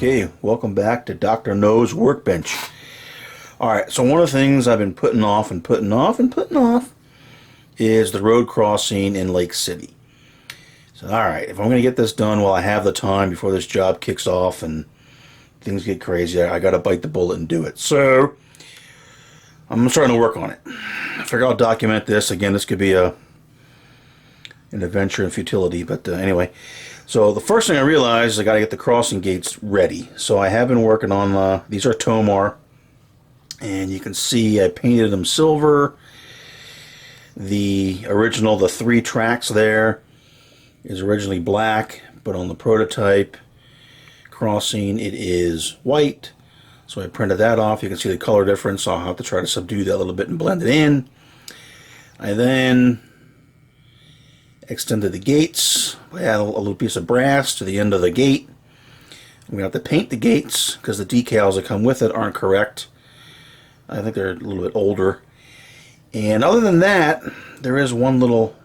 Okay, welcome back to Dr. No's Workbench. Alright, so one of the things I've been putting off is the road crossing in Lake City. So, alright, if I'm going to get this done while I have the time before this job kicks off and things get crazy, I got to bite the bullet and do it. So, I'm starting to work on it. I figure I'll document this. Again, this could be an adventure in futility, but anyway. So the first thing I realized is I got to get the crossing gates ready. So I have been working on, these are Tomar, and you can see I painted them silver. The original, the 3 tracks there is originally black, but on the prototype crossing it is white. So I printed that off. You can see the color difference, so I'll have to try to subdue that a little bit and blend it in. I then extended the gates. I add a little piece of brass to the end of the gate. We have to paint the gates because the decals that come with it aren't correct. I think they're a little bit older. And other than that, there is one little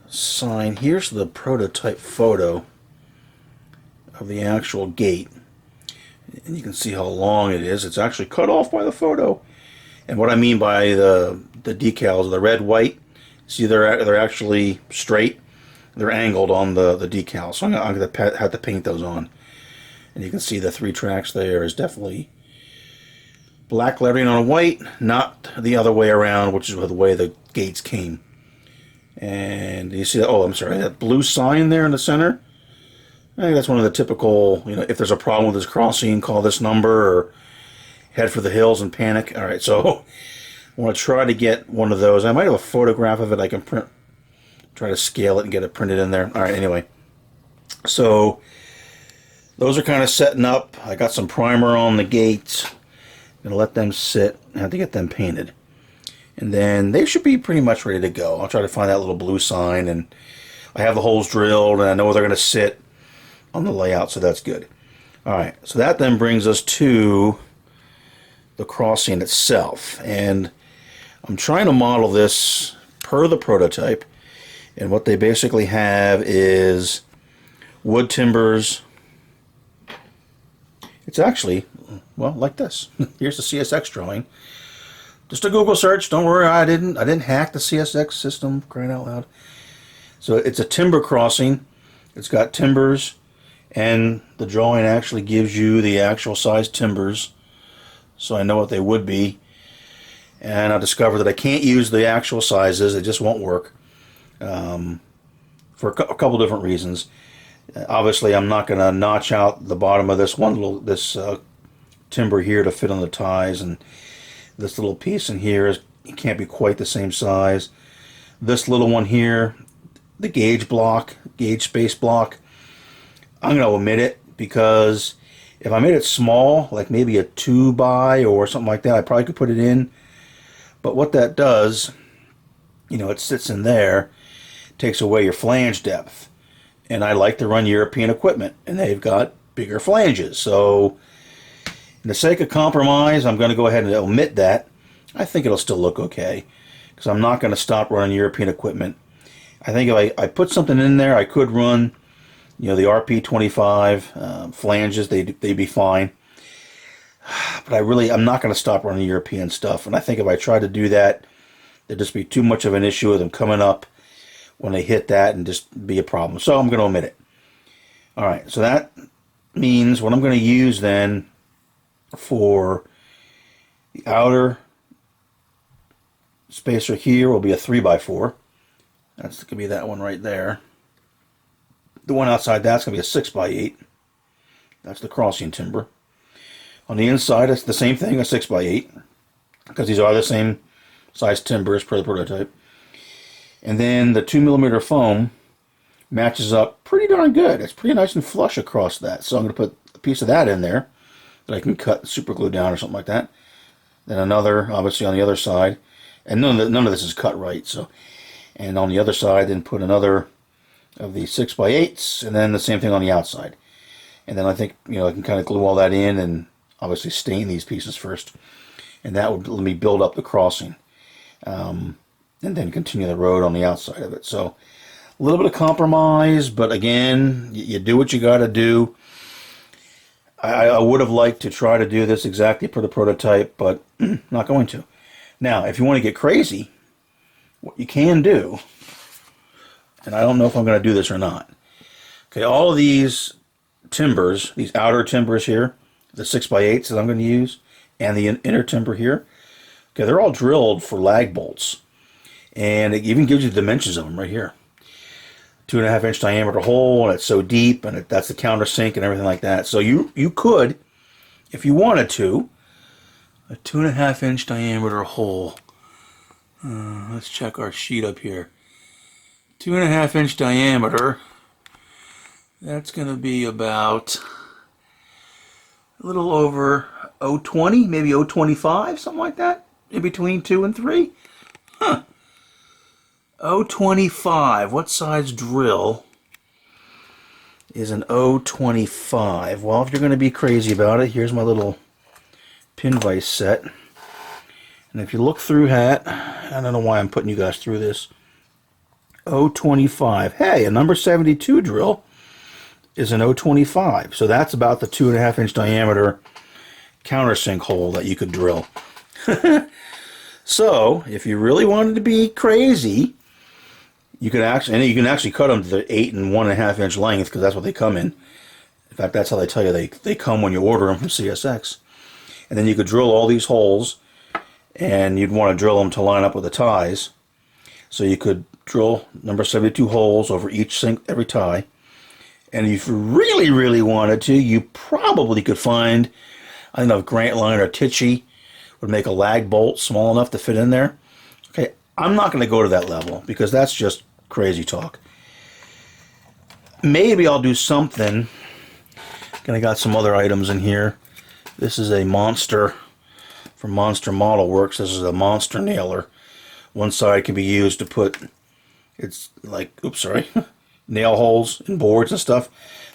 sign. Here's the prototype photo of the actual gate. And you can see how long it is. It's actually cut off by the photo. And what I mean by the decals, the red, white, see they're actually straight. They're angled on the decals. So I'm going to have to paint those on. And you can see the 3 tracks there is definitely black lettering on white, not the other way around, which is the way the gates came. And you see that, oh, I'm sorry, that blue sign there in the center. I think that's one of the typical, if there's a problem with this crossing, call this number or head for the hills and panic. All right, so I want to try to get one of those. I might have a photograph of it I can print, try to scale it and get it printed in there. All right, anyway. So those are kind of setting up. I got some primer on the gates. I'm going to let them sit. I have to get them painted. And then they should be pretty much ready to go. I'll try to find that little blue sign. And I have the holes drilled, and I know where they're going to sit on the layout, so that's good. All right, so that then brings us to the crossing itself. And I'm trying to model this per the prototype. And what they basically have is wood timbers. It's actually, well, like this. Here's the CSX drawing. Just a Google search. Don't worry, I didn't hack the CSX system, crying out loud. So it's a timber crossing. It's got timbers, and the drawing actually gives you the actual size timbers, so I know what they would be. And I discovered that I can't use the actual sizes. It just won't work. For a couple different reasons. Obviously, I'm not going to notch out the bottom of this timber here to fit on the ties, and this little piece in here it can't be quite the same size. This little one here, the gauge space block, I'm going to omit it because if I made it small, like maybe a 2x or something like that, I probably could put it in. But what that does, it sits in there, takes away your flange depth. And I like to run European equipment, and they've got bigger flanges. So, in the sake of compromise, I'm going to go ahead and omit that. I think it'll still look okay, because I'm not going to stop running European equipment. I think if I put something in there, I could run, the RP25 flanges. They'd be fine. But I'm not going to stop running European stuff. And I think if I try to do that, there'd just be too much of an issue with them coming up when they hit that and just be a problem. So I'm going to omit it. All right, so that means what I'm going to use then for the outer spacer here will be a 3x4. That's going to be that one right there. The one outside that's going to be a 6x8. That's the crossing timber. On the inside, it's the same thing, a 6x8, because these are the same size timbers per the prototype. And then the 2mm foam matches up pretty darn good. It's pretty nice and flush across that. So I'm going to put a piece of that in there that I can cut and super glue down or something like that. Then another, obviously, on the other side. And none of this is cut right. So, and on the other side, then put another of the 6x8s, and then the same thing on the outside. And then I think, I can kind of glue all that in and obviously stain these pieces first. And that would let me build up the crossing. And then continue the road on the outside of it. So a little bit of compromise, but again, you do what you got to do. I would have liked to try to do this exactly per the prototype, but not going to. Now, if you want to get crazy, what you can do, and I don't know if I'm going to do this or not. Okay, all of these timbers, these outer timbers here, the 6x8s that I'm going to use, and the inner timber here, okay, they're all drilled for lag bolts. And it even gives you the dimensions of them right here. 2.5-inch diameter hole, and it's so deep, and that's the countersink and everything like that. So you could, if you wanted to, a 2.5-inch diameter hole. Let's check our sheet up here. 2.5-inch diameter. That's going to be about a little over 0.20, maybe 0.25, something like that, in between 2 and 3. Huh. 0.25. What size drill is an 0.25? Well, if you're going to be crazy about it, here's my little pin vise set. And if you look through that, I don't know why I'm putting you guys through this. 0.25. Hey, a number 72 drill is an 0.25. So that's about the 2.5-inch diameter countersink hole that you could drill. So, if you really wanted to be crazy, you can actually cut them to the 8 and 1.5-inch length, because that's what they come in. In fact, that's how they tell you they come when you order them from CSX. And then you could drill all these holes, and you'd want to drill them to line up with the ties. So you could drill number 72 holes over each sink, every tie. And if you really, really wanted to, you probably could find, I don't know if Grant Line or Tichy would make a lag bolt small enough to fit in there. Okay, I'm not going to go to that level, because that's just crazy talk. Maybe I'll do something. And I got some other items in here. This is a Monster from Monster Model Works. This is a Monster nailer. One side can be used to put, it's like, oops, sorry, nail holes in boards and stuff.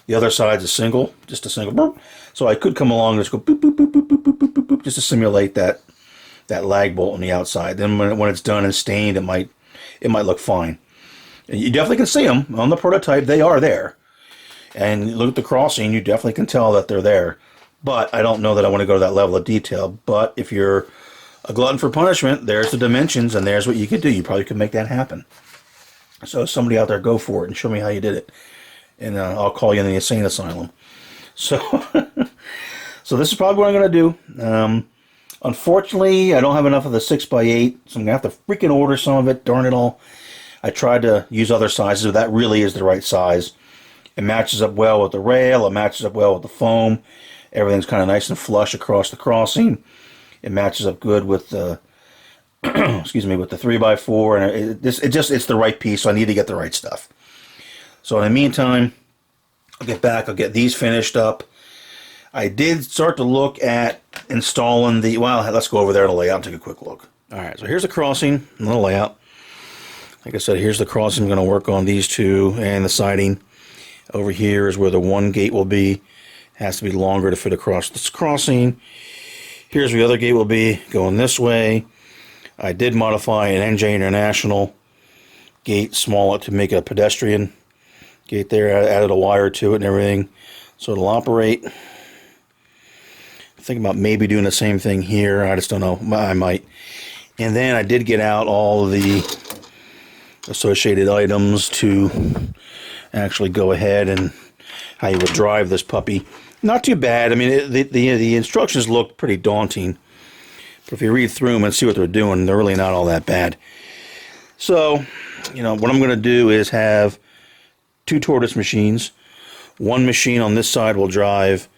The other side's just a single boop. So I could come along and just go boop, boop, boop, boop, boop, boop, boop, boop, boop, just to simulate that lag bolt on the outside. Then when it's done and stained, it might look fine. And you definitely can see them on the prototype. They are there. And look at the crossing, you definitely can tell that they're there. But I don't know that I want to go to that level of detail. But if you're a glutton for punishment, there's the dimensions, and there's what you could do. You probably could make that happen. So somebody out there, go for it and show me how you did it. And I'll call you in the insane asylum. So, so this is probably what I'm going to do. Unfortunately, I don't have enough of the 6x8, so I'm going to have to freaking order some of it. Darn it all. I tried to use other sizes, but that really is the right size. It matches up well with the rail. It matches up well with the foam. Everything's kind of nice and flush across the crossing. It matches up good with the excuse me, with the 3x4, and it's the right piece. So I need to get the right stuff. So in the meantime, I'll get back. I'll get these finished up. I did start to look at installing the. Well, let's go over there to layout and take a quick look. All right. So here's the crossing and the layout. Like I said, here's the crossing. I'm going to work on these two and the siding. Over here is where the one gate will be. It has to be longer to fit across this crossing. Here's where the other gate will be, going this way. I did modify an NJ International gate smaller to make a pedestrian gate there. I added a wire to it and everything, so it'll operate. Thinking about maybe doing the same thing here. I just don't know. I might. And then I did get out all of the associated items to actually go ahead and how you would drive this puppy. Not too bad. I mean, the instructions look pretty daunting. But if you read through them and see what they're doing, they're really not all that bad. So, you know, what I'm going to do is have two Tortoise machines. One machine on this side will drive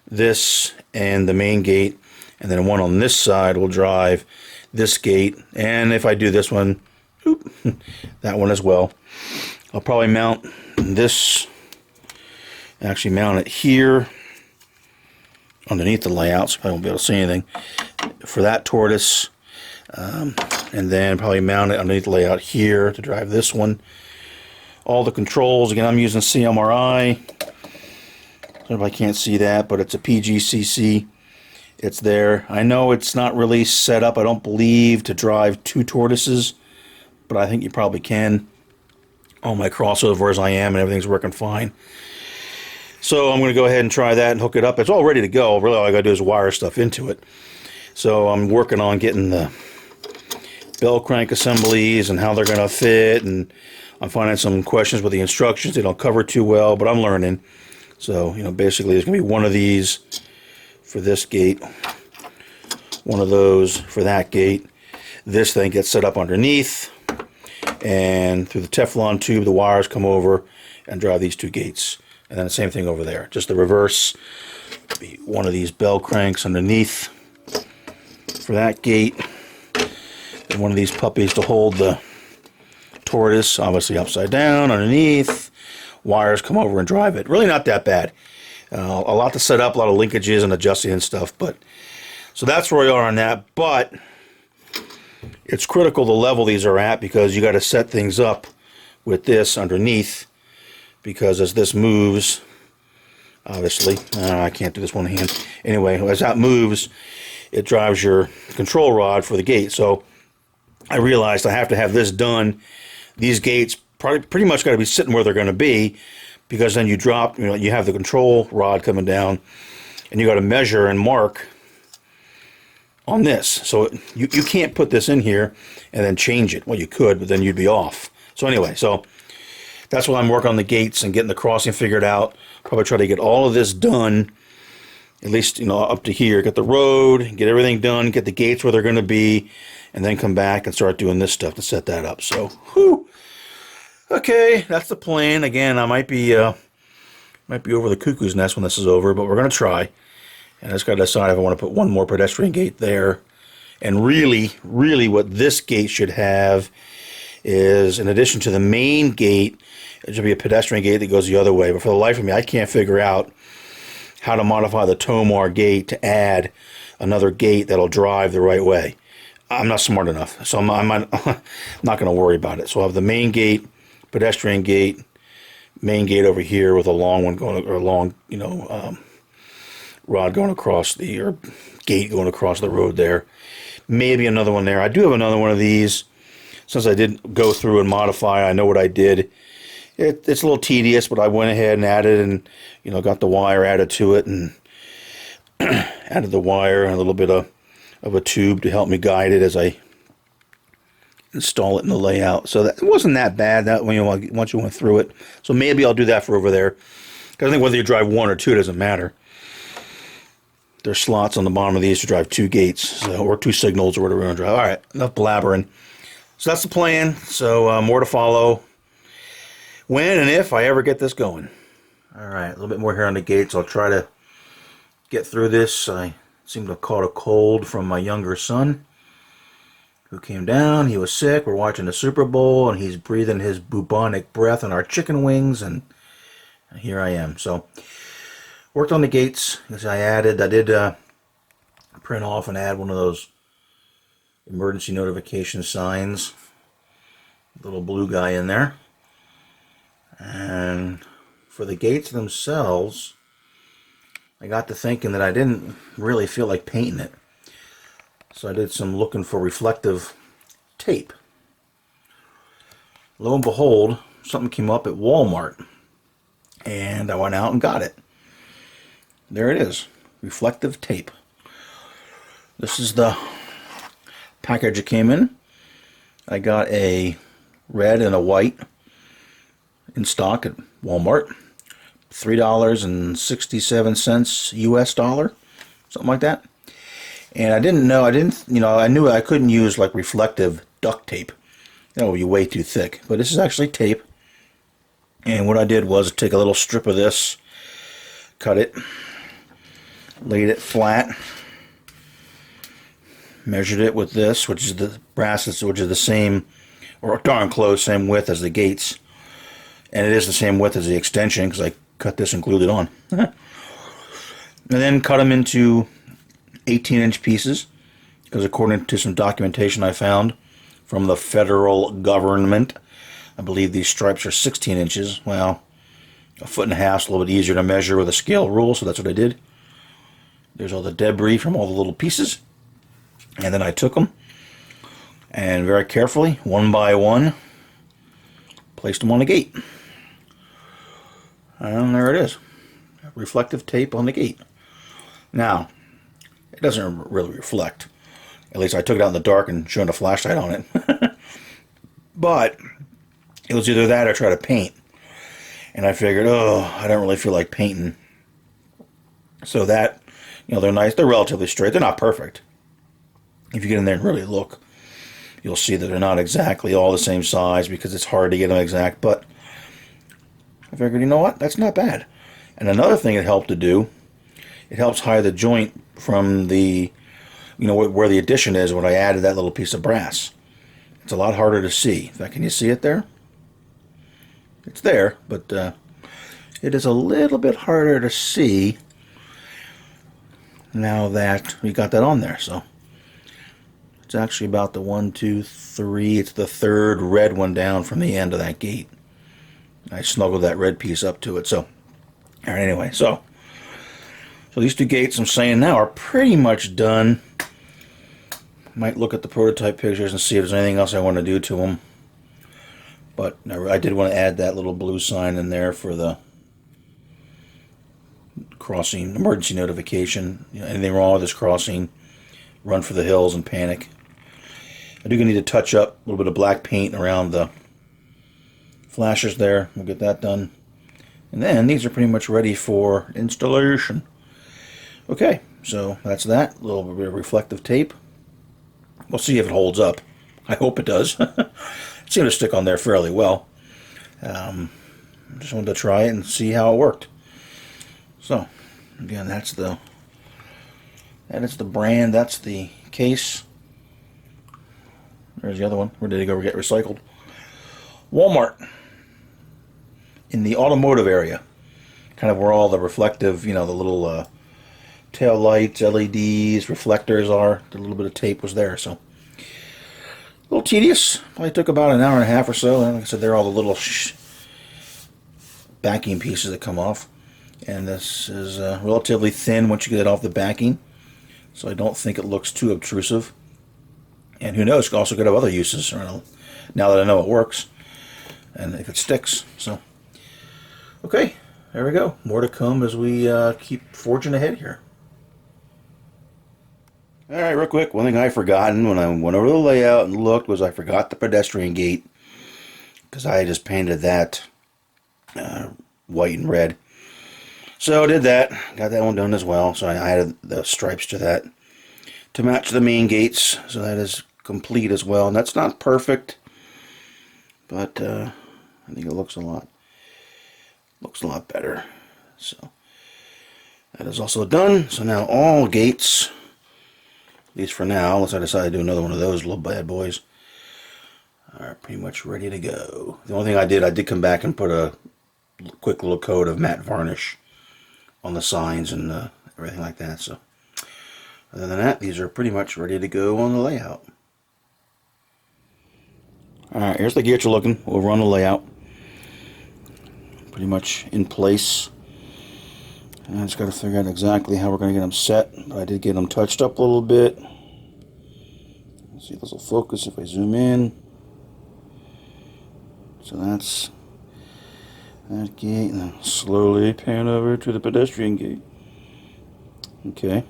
this and the main gate, and then one on this side will drive this gate. And if I do this one, that one as well. I'll probably mount this, actually mount it here underneath the layout, so I won't be able to see anything for that Tortoise. And then probably mount it underneath the layout here to drive this one. All the controls, again, I'm using CMRI. Everybody can't see that, but it's a PGCC. It's there. I know it's not really set up, I don't believe, to drive two Tortoises, but I think you probably can. All my crossovers I am, and everything's working fine. So I'm going to go ahead and try that and hook it up. It's all ready to go. Really, all I got to do is wire stuff into it. So I'm working on getting the bell crank assemblies and how they're going to fit, and I'm finding some questions with the instructions. They don't cover too well, but I'm learning. So, you know, basically there's going to be one of these for this gate, one of those for that gate. This thing gets set up underneath, and through the Teflon tube, the wires come over and drive these two gates. And then the same thing over there. Just the reverse. Be one of these bell cranks underneath for that gate. And one of these puppies to hold the Tortoise, obviously upside down, underneath. Wires come over and drive it. Really not that bad. A lot to set up, a lot of linkages and adjusting and stuff. But so that's where we are on that. But it's critical the level these are at, because you got to set things up with this underneath. Because as this moves, obviously, I can't do this one hand. Anyway, as that moves, it drives your control rod for the gate. So I realized I have to have this done. These gates pretty much got to be sitting where they're going to be, because then you drop, you know, you have the control rod coming down, and you got to measure and mark on this. So you can't put this in here and then change it. Well, you could, but then you'd be off. So anyway, so that's why I'm working on the gates and getting the crossing figured out. Probably try to get all of this done, at least, you know, up to here. Get the road, get everything done, get the gates where they're going to be, and then come back and start doing this stuff to set that up. So, whew. Okay, that's the plan. Again, I might be over the cuckoo's nest when this is over, but we're going to try. And I just got to decide if I want to put one more pedestrian gate there. And really, really what this gate should have is, in addition to the main gate, it should be a pedestrian gate that goes the other way. But for the life of me, I can't figure out how to modify the Tomar gate to add another gate that'll drive the right way. I'm not smart enough, so I'm not going to worry about it. So I'll have the main gate, pedestrian gate, main gate over here with a long one going, or a long, you know, rod going across the, or gate going across the road there. Maybe another one there. I do have another one of these. Since I didn't go through and modify, I know what I did. It's a little tedious, but I went ahead and added, and, you know, got the wire added to it, and added the wire and a little bit of a tube to help me guide it as I install it in the layout. So that it wasn't that bad that when once you went through it. So maybe I'll do that for over there. Because I think whether you drive one or two, it doesn't matter. There's slots on the bottom of these to drive two gates, so, or two signals, or whatever we're going to drive. All right, enough blabbering. So that's the plan. So more to follow when and if I ever get this going. All right, a little bit more here on the gates. I'll try to get through this. I seem to have caught a cold from my younger son, who came down. He was sick. We're watching the Super Bowl, and he's breathing his bubonic breath on our chicken wings, and here I am. So worked on the gates. As I did print off and add one of those emergency notification signs, little blue guy in there. And for the gates themselves, I got to thinking that I didn't really feel like painting it. So I did some looking for reflective tape. Lo and behold, something came up at Walmart, and I went out and got it. There it is, reflective tape. This is the package it came in. I got a red and a white in stock at Walmart. $3.67 US dollar, something like that. And I knew I couldn't use like reflective duct tape. That would be way too thick. But this is actually tape. And what I did was take a little strip of this, cut it, laid it flat, measured it with this, which is the brass, which is the same, or darn close, same width as the gates. And it is the same width as the extension, because I cut this and glued it on. And then cut them into 18-inch pieces, because according to some documentation I found from the federal government, I believe these stripes are 16 inches. Well, a foot and a half is a little bit easier to measure with a scale rule, so that's what I did. There's all the debris from all the little pieces. And then I took them and very carefully, one by one, placed them on the gate. And there it is. reflective tape on the gate. Now, it doesn't really reflect. At least I took it out in the dark and shone a flashlight on it. But it was either that or try to paint. And I figured, oh, I don't really feel like painting. So that, they're nice. They're relatively straight. They're not perfect. If you get in there and really look, you'll see that they're not exactly all the same size because it's hard to get them exact. But I figured, you know what? That's not bad. And another thing it helped to do, it helps hide the joint from the, where the addition is when I added that little piece of brass. It's a lot harder to see. In fact, can you see it there? It's there, but it is a little bit harder to see now that we got that on there. So it's actually about the 1, 2, 3. It's the third red one down from the end of that gate. I snuggled that red piece up to it. So, all right, anyway, so these 2 gates I'm saying now are pretty much done. Might look at the prototype pictures and see if there's anything else I want to do to them. But I did want to add that little blue sign in there for the crossing, emergency notification. Anything wrong with this crossing, run for the hills and panic. I do need to touch up a little bit of black paint around the flashers there. We'll get that done. And then these are pretty much ready for installation. Okay, so that's that. A little bit of reflective tape. We'll see if it holds up. I hope it does. It seemed to stick on there fairly well. Just wanted to try it and see how it worked. So, again, that is the brand, that's the case. There's the other one. Where did it go get recycled? Walmart. In the automotive area. Kind of where all the reflective, the little tail lights, LEDs, reflectors are. The little bit of tape was there, so. A little tedious. Probably took about an hour and a half or so. And like I said, they're all the little backing pieces that come off. And this is relatively thin once you get it off the backing. So I don't think it looks too obtrusive. And who knows, it also could have other uses now that I know it works. And if it sticks. So, okay, there we go. More to come as we keep forging ahead here. Alright, real quick, one thing I forgotten when I went over the layout and looked was I forgot the pedestrian gate, because I just painted that white and red. So I did that, got that one done as well, so I added the stripes to that to match the main gates, so that is complete as well. And that's not perfect, but I think it looks a lot better. So that is also done, so now all gates, at least for now, unless I decide to do another one of those little bad boys, are pretty much ready to go. The only thing I did come back and put a quick little coat of matte varnish on the signs and everything like that. So other than that, these are pretty much ready to go on the layout. Alright, here's the gear you're looking over on the layout. Pretty much in place. And I just got to figure out exactly how we're going to get them set. But I did get them touched up a little bit. Let's see if this will focus if I zoom in. So that's that gate. And then slowly pan over to the pedestrian gate. Okay.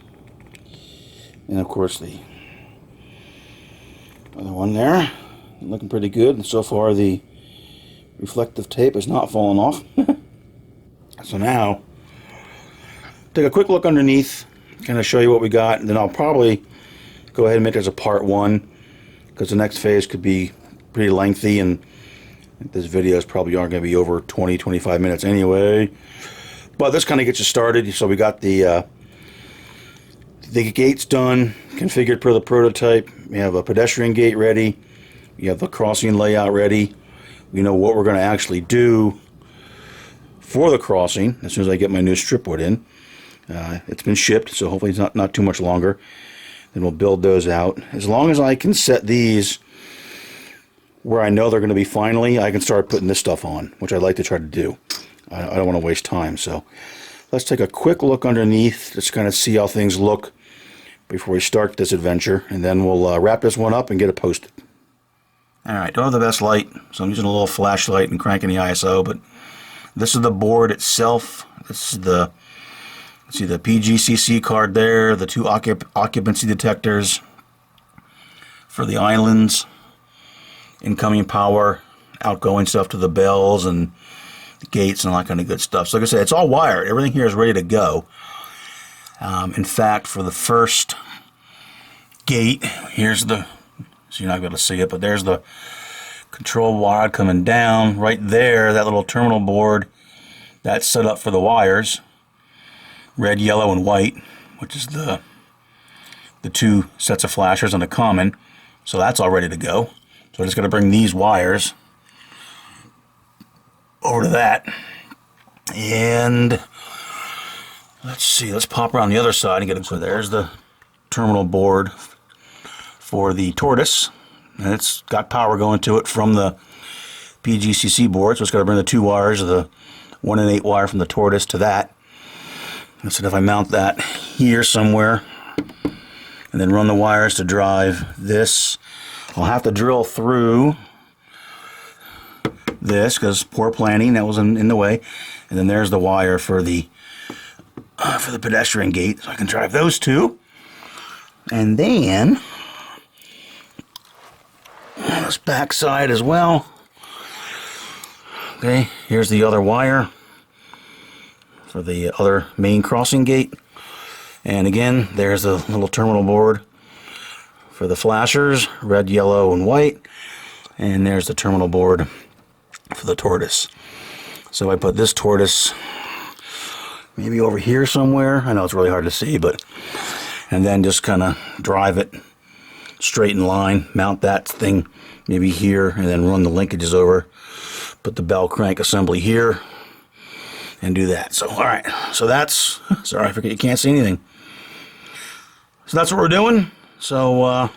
And of course the other one there. Looking pretty good. And so far the reflective tape has not fallen off. So now, take a quick look underneath, kind of show you what we got, and then I'll probably go ahead and make it as a part 1, because the next phase could be pretty lengthy, and this video is probably aren't going to be over 20-25 minutes anyway. But this kind of gets you started. So we got the gates done, configured per the prototype. We have a pedestrian gate ready. We have the crossing layout ready. We know what we're going to actually do for the crossing as soon as I get my new strip wood in. It's been shipped, so hopefully it's not too much longer. Then we'll build those out. As long as I can set these where I know they're going to be finally, I can start putting this stuff on, which I'd like to try to do. I don't want to waste time. So let's take a quick look underneath, just kind of see how things look before we start this adventure, and then we'll wrap this one up and get it posted. Alright, don't have the best light, so I'm using a little flashlight and cranking the ISO, but this is the board itself. This is the See the PGCC card there, the two occupancy detectors for the islands, incoming power, outgoing stuff to the bells and the gates and all that kind of good stuff. So like I said, it's all wired. Everything here is ready to go. In fact, for the first gate, here's the, so you're not going to see it, but there's the control wire coming down right there. That little terminal board, that's set up for the wires, red, yellow, and white, which is the two sets of flashers on the common. So that's all ready to go. So I'm just going to bring these wires over to that, and let's see, let's pop around the other side and get it. So there's the terminal board for the Tortoise, and it's got power going to it from the PGCC board, so it's got to bring the two wires, the 1 and 8 wire from the Tortoise to that. And so if I mount that here somewhere and then run the wires to drive this, I'll have to drill through this because poor planning, that was in the way. And then there's the wire for the pedestrian gate, so I can drive those two. And then on this back side as well. Okay, here's the other wire for the other main crossing gate. And again, there's the little terminal board for the flashers, red, yellow, and white. And there's the terminal board for the Tortoise. So I put this Tortoise maybe over here somewhere. I know it's really hard to see, but, and then just kind of drive it straight in line, mount that thing maybe here, and then run the linkages over, put the bell crank assembly here, and do that. So, all right, so that's, sorry, I forget you can't see anything. So that's what we're doing. So,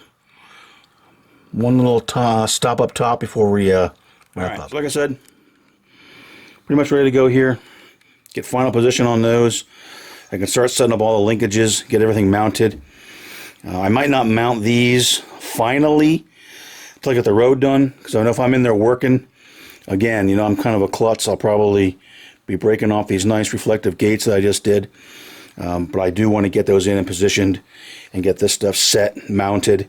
one little stop up top before we wrap up. So like I said, pretty much ready to go here. Get final position on those. I can start setting up all the linkages, get everything mounted. I might not mount these finally until I get the road done, because I know if I'm in there working, again, you know, I'm kind of a klutz. I'll probably be breaking off these nice reflective gates that I just did. But I do want to get those in and positioned and get this stuff set, mounted,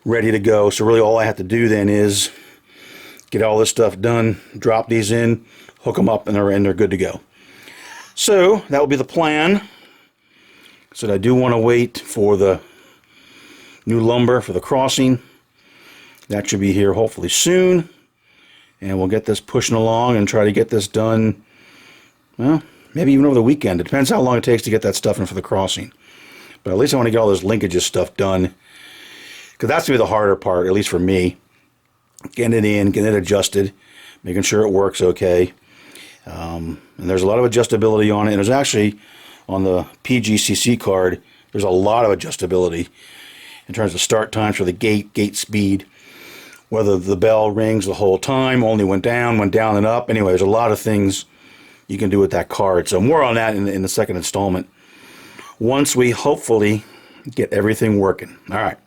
ready to go. So really all I have to do then is get all this stuff done, drop these in, hook them up, and they're good to go. So that will be the plan. So I do want to wait for the new lumber for the crossing. That should be here hopefully soon. And we'll get this pushing along and try to get this done, well, maybe even over the weekend. It depends how long it takes to get that stuff in for the crossing. But at least I want to get all this linkages stuff done, because that's going to be the harder part, at least for me. Getting it in, getting it adjusted, making sure it works okay. And there's a lot of adjustability on it. And there's actually, on the PGCC card, there's a lot of adjustability in terms of start times for the gate speed, whether the bell rings the whole time, only went down and up. Anyway, there's a lot of things you can do with that card. So more on that in the second installment, once we hopefully get everything working. All right.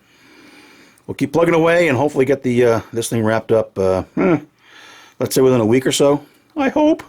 We'll keep plugging away and hopefully get the this thing wrapped up, let's say within a week or so, I hope.